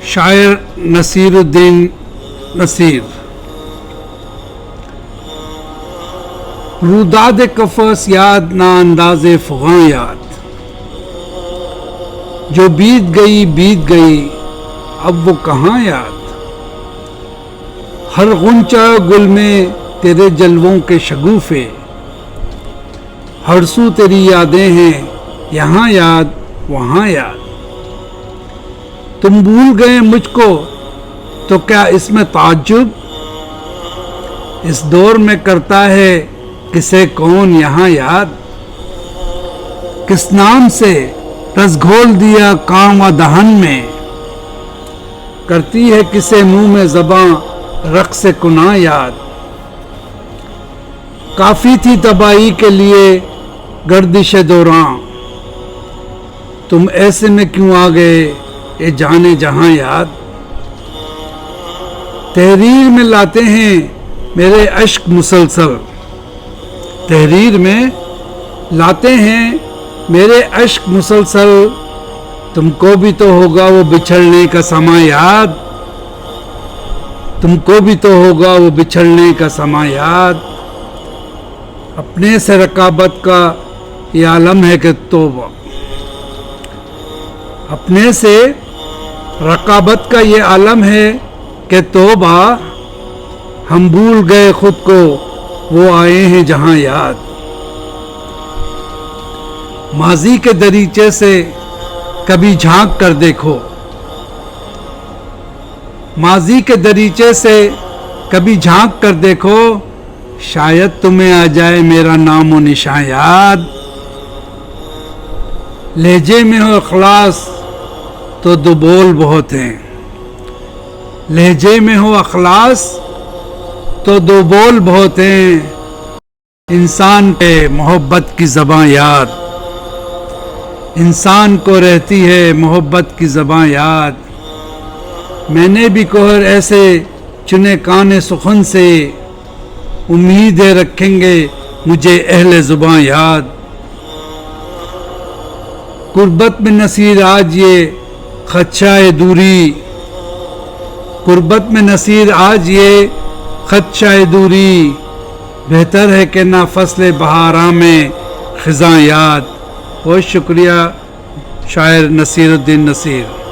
شاعر نصیر الدین نصیر۔ روداد قفس یاد نہ انداز فغاں یاد، جو بیت گئی اب وہ کہاں یاد۔ ہر غنچہ گل میں تیرے جلووں کے شگوفے، ہر سو تیری یادیں ہیں یہاں یاد وہاں یاد۔ تم بھول گئے مجھ کو تو کیا اس میں تعجب، اس دور میں کرتا ہے کسے کون یہاں یاد۔ کس نام سے رس گھول دیا کام و دہن میں، کرتی ہے کسے منہ میں زباں رقص کناں یاد۔ کافی تھی تباہی کے لیے گردش دوراں، تم ایسے میں کیوں آ گئے اے جانے جہاں یاد۔ تحریر میں لاتے ہیں میرے اشک مسلسل، تحریر میں لاتے ہیں میرے اشک مسلسل، تم کو بھی تو ہوگا وہ بچھڑنے کا سما یاد، تم کو بھی تو ہوگا وہ بچھڑنے کا سما یاد۔ اپنے سے رقابت کا یہ عالم ہے کہ توبہ، اپنے سے رقابت کا یہ عالم ہے کہ توبہ، ہم بھول گئے خود کو وہ آئے ہیں جہاں یاد۔ ماضی کے دریچے سے کبھی جھانک کر دیکھو، ماضی کے دریچے سے کبھی جھانک کر دیکھو، شاید تمہیں آ جائے میرا نام و نشاں یاد۔ لہجے میں ہو اخلاص تو دو بول بہت ہیں، لہجے میں ہو اخلاص تو دو بول بہت ہیں، انسان کے محبت کی زباں یاد، انسان کو رہتی ہے محبت کی زباں یاد۔ میں نے بھی کوہر ایسے چنے کان سخن سے، امید ہے رکھیں گے مجھے اہل زباں یاد۔ غربت میں نصیر آج یہ خدشہ دوری، غربت میں نصیر آج یہ خدشہ دوری، بہتر ہے کہ نہ فصل بہاراں میں خزاں یاد۔ بہت شکریہ شاعر نصیر الدین نصیر۔